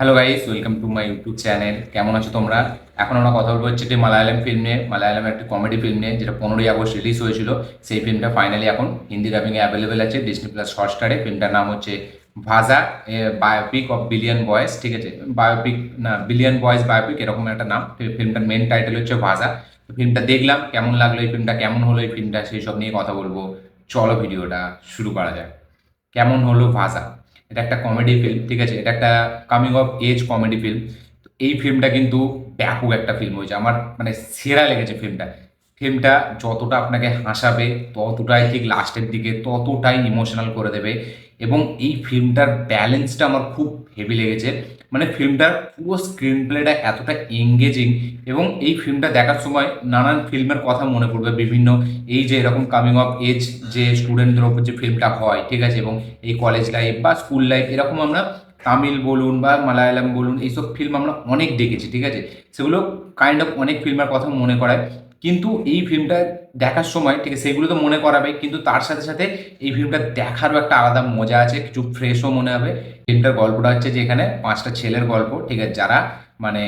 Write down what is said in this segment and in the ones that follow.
Hello guys, welcome to my YouTube channel. কেমন আছো তোমরা? এখন আমরা কথা বলবো হচ্ছে একটি মালায়ালাম ফিল্ম নিয়ে, মালায়ালামের একটি কমেডি ফিল্ম নিয়ে, যেটা 15ই আগস্ট রিলিজ হয়েছিল। সেই ফিল্মটা ফাইনালি এখন হিন্দি ডাবিংয়ে অ্যাভেলেবেল আছে ডিজনি প্লাস হটস্টারে। ফিল্মটার নাম হচ্ছে ভাজা, বায়োপিক অফ বিলিয়ন বয়েজ। ঠিক আছে, বায়োপিক না, বিলিয়ন বয়েজ বায়োপিক, এরকম একটা নাম। ফিল্মটার মেন টাইটেল হচ্ছে ভাজা। তো ফিল্মটা দেখলাম, কেমন লাগলো এই ফিল্মটা, কেমন হলো এই ফিল্মটা, সেই সব নিয়ে কথা বলবো। চলো ভিডিওটা শুরু করা যাক। কেমন হলো ভাজা? এটা একটা কমেডি ফিল্ম, ঠিক আছে, এটা একটা coming of age comedy film. তো এই ফিল্মটা কিন্তু ব্যাপক একটা ফিল্ম হয়েছে, আমার মানে সেরা লেগেছে ফিল্মটা। ফিল্মটা যতটা আপনাকে হাসাবে, ততটাই ঠিক লাস্টের দিকে ততটাই ইমোশনাল করে দেবে। এবং এই ফিল্মটার ব্যালেন্সটা আমার খুব হেভি লেগেছে। মানে ফিল্মটার পুরো স্ক্রিন প্লেটা এতটা এঙ্গেজিং। এবং এই ফিল্মটা দেখার সময় নানান ফিল্মের কথা মনে পড়বে, বিভিন্ন এই যে এরকম কামিং অফ এজ যে স্টুডেন্টদের ওপর যে ফিল্মটা হয়, ঠিক আছে, এবং এই কলেজ লাইফ বা স্কুল লাইফ, এরকম আমরা তামিল বলুন বা মালায়ালাম বলুন, এইসব ফিল্ম আমরা অনেক দেখেছি, ঠিক আছে। সেগুলো কাইন্ড অফ অনেক ফিল্মের কথা মনে করায়। কিন্তু এই ফিল্মটা দেখার সময়, ঠিক আছে, সেগুলো তো মনে করাবে, কিন্তু তার সাথে সাথে এই ফিল্মটা দেখারও একটা আলাদা মজা আছে, কিছু ফ্রেশও মনে হবে। ফিল্মটার গল্পটা হচ্ছে যে এখানে পাঁচটা ছেলের গল্প, ঠিক আছে, যারা মানে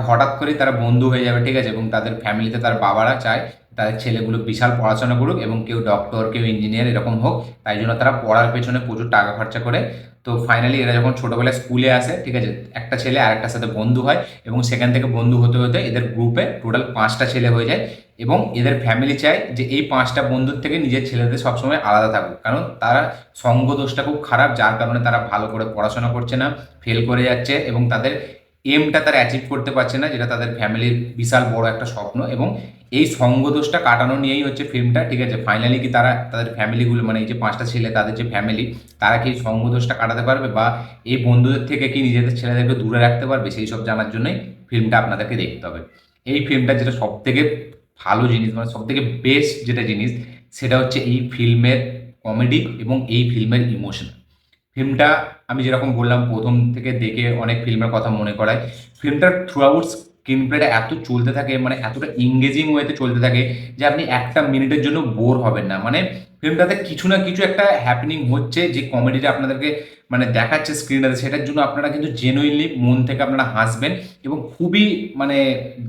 হঠাৎ করেই তারা বন্ধু হয়ে যাবে, ঠিক আছে, এবং তাদের ফ্যামিলিতে তার বাবারা চায় তাদের ছেলেগুলো বিশাল পড়াশোনা করুক এবং কেউ ডক্টর কেউ ইঞ্জিনিয়ার এরকম হোক। তাই জন্য তারা পড়ার পেছনে প্রচুর টাকা খরচা করে। তো ফাইনালি এরা যখন ছোটোবেলায় স্কুলে আসে, ঠিক আছে, একটা ছেলে আরেকটার সাথে বন্ধু হয় এবং সেখান থেকে বন্ধু হতে হতে এদের গ্রুপে টোটাল পাঁচটা ছেলে হয়ে যায়। এবং এদের ফ্যামিলি চায় যে এই পাঁচটা বন্ধুর থেকে নিজের ছেলেদের সবসময় আলাদা থাকুক, কারণ তারা সঙ্গ দোষটা খুব খারাপ, যার কারণে তারা ভালো করে পড়াশোনা করছে না, ফেল করে যাচ্ছে এবং তাদের এমটা তারা অ্যাচিভ করতে পারছে না, যেটা তাদের ফ্যামিলির বিশাল বড় একটা স্বপ্ন। এবং এই সঙ্গদোষটা কাটানো নিয়েই হচ্ছে ফিল্মটা, ঠিক আছে। ফাইনালি কি তারা তাদের ফ্যামিলিগুলো, মানে এই যে পাঁচটা ছেলে তাদের যে ফ্যামিলি, তারা কি এই সঙ্গদোষটা কাটাতে পারবে বা এই বন্ধুদের থেকে কি নিজেদের ছেলেদেরকে দূরে রাখতে পারবে, সেই সব জানার জন্যই ফিল্মটা আপনাদেরকে দেখতে হবে। এই ফিল্মটা যেটা সব থেকে ভালো জিনিস, মানে সব থেকে বেস্ট যেটা জিনিস, সেটা হচ্ছে এই ফিল্মের কমেডি এবং এই ফিল্মের ইমোশন। ফিল্মটা আমি যেরকম বললাম, প্রথম থেকে দেখে অনেক ফিল্মের কথা মনে করায়। ফিল্মটার থ্রু আউট স্ক্রিন প্লেটা এত চলতে থাকে, মানে এতটা এঙ্গেজিং ওয়েতে চলতে থাকে যে আপনি একটা মিনিটের জন্য বোর হবেন না। মানে ফিল্মটাতে কিছু না কিছু একটা হ্যাপেনিং হচ্ছে, যে কমেডিটা আপনাদেরকে মানে দেখাচ্ছে স্ক্রিনটাতে, সেটার জন্য আপনারা কিন্তু জেনুইনলি মন থেকে আপনারা হাসবেন। এবং খুবই মানে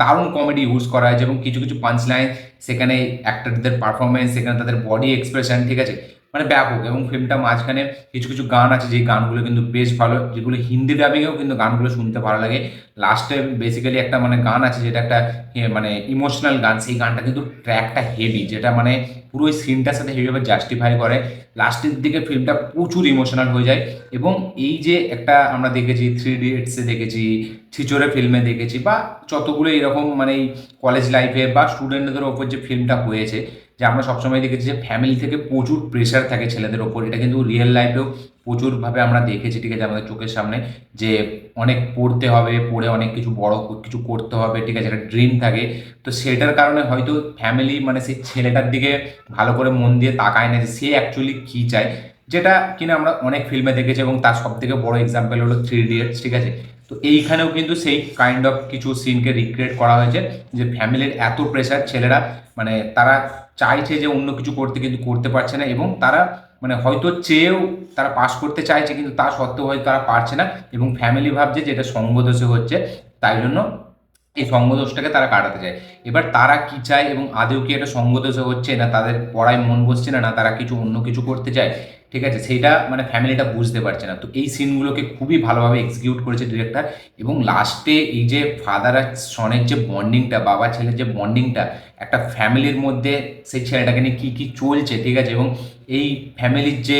দারুণ কমেডি ইউজ করা হয়েছে এবং কিছু কিছু পাঞ্চ লাইন, সেখানে অ্যাক্টরদের পারফরমেন্স, সেখানে তাদের বডি এক্সপ্রেশন, ঠিক আছে, মানে ব্যাপক। এবং ফিল্মটা মাঝখানে কিছু কিছু গান আছে, যে গানগুলো কিন্তু বেশ ভালো, যেগুলো হিন্দি ডাবিংয়েও কিন্তু গানগুলো শুনতে ভালো লাগে। লাস্টে বেসিক্যালি একটা মানে গান আছে, যেটা একটা মানে ইমোশনাল গান, সেই গানটা কিন্তু ট্র্যাকটা হেভি, যেটা মানে পুরো ওই সিনটার সাথে হেভিভাবে জাস্টিফাই করে। লাস্টের দিকে ফিল্মটা প্রচুর ইমোশনাল হয়ে যায়। এবং এই যে একটা আমরা দেখেছি থ্রি ইডিয়টসে দেখেছি, ছিচোরে ফিল্মে দেখেছি, বা যতগুলো এরকম মানে এই কলেজ লাইফে বা স্টুডেন্টদের ওপর যে ফিল্মটা হয়েছে, যে আমরা সবসময় দেখেছি যে ফ্যামিলি থেকে প্রচুর প্রেশার থাকে ছেলেদের ওপর। এটা কিন্তু রিয়েল লাইফেও প্রচুরভাবে আমরা দেখেছি, ঠিক আছে, আমাদের চোখের সামনে। যে অনেক পড়তে হবে, পড়ে অনেক কিছু বড় কিছু করতে হবে, ঠিক আছে, একটা ড্রিম থাকে। তো সেটার কারণে হয়তো ফ্যামিলি মানে সেই ছেলেটার দিকে ভালো করে মন দিয়ে তাকায় না যে সে অ্যাকচুয়ালি কী চায়, যেটা কিনা আমরা অনেক ফিল্মে দেখেছি। এবং তার সব থেকে বড় এক্সাম্পল হলো থ্রি ইডিয়টস, ঠিক আছে। তো এইখানেও কিন্তু সেই কাইন্ড অফ কিছু সিনকে রিক্রিয়েট করা হয়েছে, যে ফ্যামিলির এত প্রেশার, ছেলেরা মানে তারা চাইছে যে অন্য কিছু করতে, কিন্তু করতে পারছে না। এবং তারা মানে হয়তো চেয়েও তারা পাস করতে চাইছে, কিন্তু তা সত্ত্বেও হয়তো তারা পারছে না। এবং ফ্যামিলি ভাবছে যে এটা সঙ্গদোষে হচ্ছে, তাই জন্য এই সঙ্গদোষটাকে তারা কাটাতে চায়। এবার তারা কি চায় এবং আদৌ কি এটা সঙ্গদোষে হচ্ছে, না তাদের পড়ায় মন বসছে না, না তারা কিছু অন্য কিছু করতে চায়, ঠিক আছে, সেইটা মানে ফ্যামিলিটা বুঝতে পারছে না। তো এই সিনগুলোকে খুবই ভালোভাবে এক্সিকিউট করেছে ডিরেক্টর। এবং লাস্টে এই যে ফাদার আর সনের যে বন্ডিংটা, বাবা ছেলের যে বন্ডিংটা, একটা ফ্যামিলির মধ্যে সেই ছেলেটাকে নিয়ে কী কী চলছে, ঠিক আছে, এবং এই ফ্যামিলির যে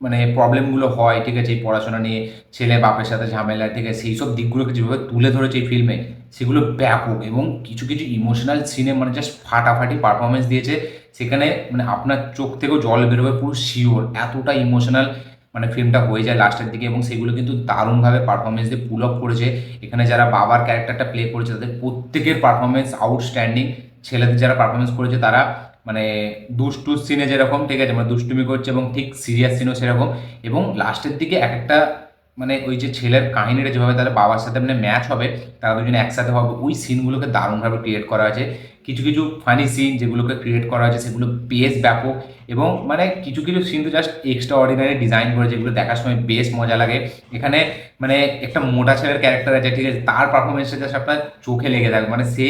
মানে প্রবলেমগুলো হয়, ঠিক আছে, এই পড়াশোনা নিয়ে ছেলে বাপের সাথে ঝামেলা, ঠিক আছে, সেই সব দিকগুলোকে যেভাবে তুলে ধরেছে এই ফিল্মে, সেগুলো ব্যাপক। এবং কিছু কিছু ইমোশনাল সিনে মানে জাস্ট ফাটাফাটি পারফরমেন্স দিয়েছে। সেখানে মানে আপনার চোখ থেকেও জল বেরোবে পুরো শিওর, এতটা ইমোশনাল মানে ফিল্মটা হয়ে যায় লাস্টের দিকে। এবং সেগুলো কিন্তু দারুণভাবে পারফরমেন্স দিয়ে পুল অফ করেছে। এখানে যারা বাবার ক্যারেক্টারটা প্লে করেছে, তাদের প্রত্যেকের পারফরমেন্স আউটস্ট্যান্ডিং। ছেলেদের যারা পারফরমেন্স করেছে, তারা মানে দুষ্টু সিনে যেরকম, ঠিক আছে, মানে দুষ্টুমি করছে, এবং ঠিক সিরিয়াস সিনও সেরকম। এবং লাস্টের দিকে এক একটা মানে ওই যে ছেলের কাহিনীটা যেভাবে তাদের বাবার সাথে মানে ম্যাচ হবে, তারা দুজনে একসাথে হবে, ওই সিনগুলোকে দারুণভাবে ক্রিয়েট করা হয়েছে। কিছু কিছু ফানি সিন যেগুলোকে ক্রিয়েট করা হয়েছে সেগুলো বেশ ব্যাপক, এবং মানে কিছু কিছু সিন তো জাস্ট এক্সট্রা অর্ডিনারি ডিজাইন করে, যেগুলো দেখার সময় বেশ মজা লাগে। এখানে মানে একটা মোটা ছেলের ক্যারেক্টার আছে, ঠিক আছে, তার পারফরমেন্সটা জাস্ট আপনার চোখে লেগে থাকবে, মানে সে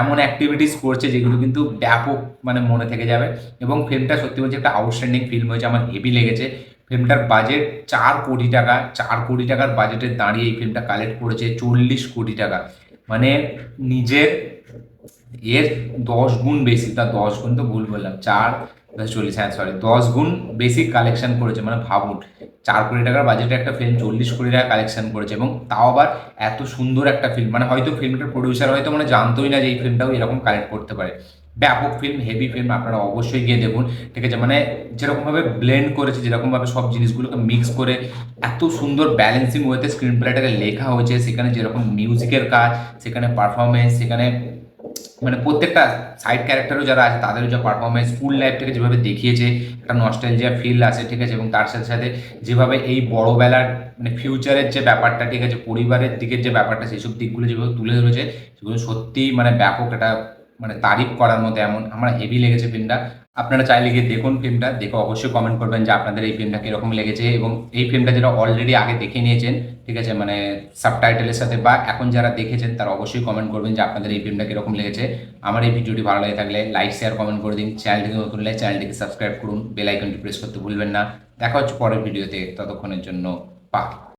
এমন অ্যাক্টিভিটিস করছে যেগুলো কিন্তু ব্যাপক মানে মনে থেকে যাবে। এবং ফিল্মটা সত্যি বলছি একটা আউটস্ট্যান্ডিং ফিল্ম হয়েছে, আমার হেভি লেগেছে। ফিল্মটার বাজেট 4 কোটি টাকা, 4 কোটি টাকার বাজেটে দাঁড়িয়ে এই ফিল্মটা কালেক্ট করেছে 40 কোটি টাকা। মানে নিজের এর 10 গুণ বেশি, তা 10 গুণ তো ভুল বললাম, 4 + 40, হ্যাঁ সরি, 10 গুণ বেশি কালেকশন করেছে। মানে ভাবুন, 4 কোটি টাকার বাজেটে একটা ফিল্ম 40 কোটি টাকা কালেকশন করেছে, এবং তাও আবার এত সুন্দর একটা ফিল্ম। মানে হয়তো ফিল্মটার প্রডিউসার হয়তো মানে জানতোই না যে এই ফিল্মটাও এরকম কালেক্ট করতে পারে। ব্যাপক ফিল্ম, হেভি ফিল্ম, আপনারা অবশ্যই গিয়ে দেখুন, ঠিক আছে। মানে যেরকমভাবে ব্লেন্ড করেছে, যেরকমভাবে সব জিনিসগুলোকে মিক্স করে এত সুন্দর ব্যালেন্সিং ওয়েতে স্ক্রিন প্লেটাকে লেখা হয়েছে, সেখানে যেরকম মিউজিকের কাজ, সেখানে পারফরমেন্স, সেখানে মানে প্রত্যেকটা সাইড ক্যারেক্টারও যারা আছে তাদেরও যা পারফরমেন্স, স্কুল লাইফটাকে যেভাবে দেখিয়েছে, একটা নস্টালজিয়া ফিল আছে, ঠিক আছে। এবং তার সাথে সাথে যেভাবে এই বড়বেলার মানে ফিউচারের যে ব্যাপারটা, ঠিক আছে, পরিবারের দিকের যে ব্যাপারটা, সেসব দিকগুলো যেভাবে তুলে ধরেছে, সেগুলো সত্যিই মানে ব্যাপক একটা মানে তারিফ করার মতো। এমন আমার হেভি লেগেছে ফিল্মটা। আপনারা চাইলে গিয়ে দেখুন ফিল্মটা, দেখে অবশ্যই কমেন্ট করবেন যে আপনাদের এই ফিল্মটা কীরকম লেগেছে। এবং এই ফিল্মটা যেটা অলরেডি আগে দেখে নিয়েছেন, ঠিক আছে, মানে সাবটাইটেলের সাথে, বা এখন যারা দেখেছেন তারা অবশ্যই কমেন্ট করবেন যে আপনাদের এই ফিল্মটা কীরকম লেগেছে। আমার এই ভিডিওটি ভালো লাগে থাকলে লাইক শেয়ার কমেন্ট করে দিন। চ্যানেলটিকে নতুন হলে চ্যানেলটিকে সাবস্ক্রাইব করুন, বেল আইকনটি প্রেস করতে ভুলবেন না। দেখা হচ্ছে পরের ভিডিওতে, ততক্ষণের জন্য বাই।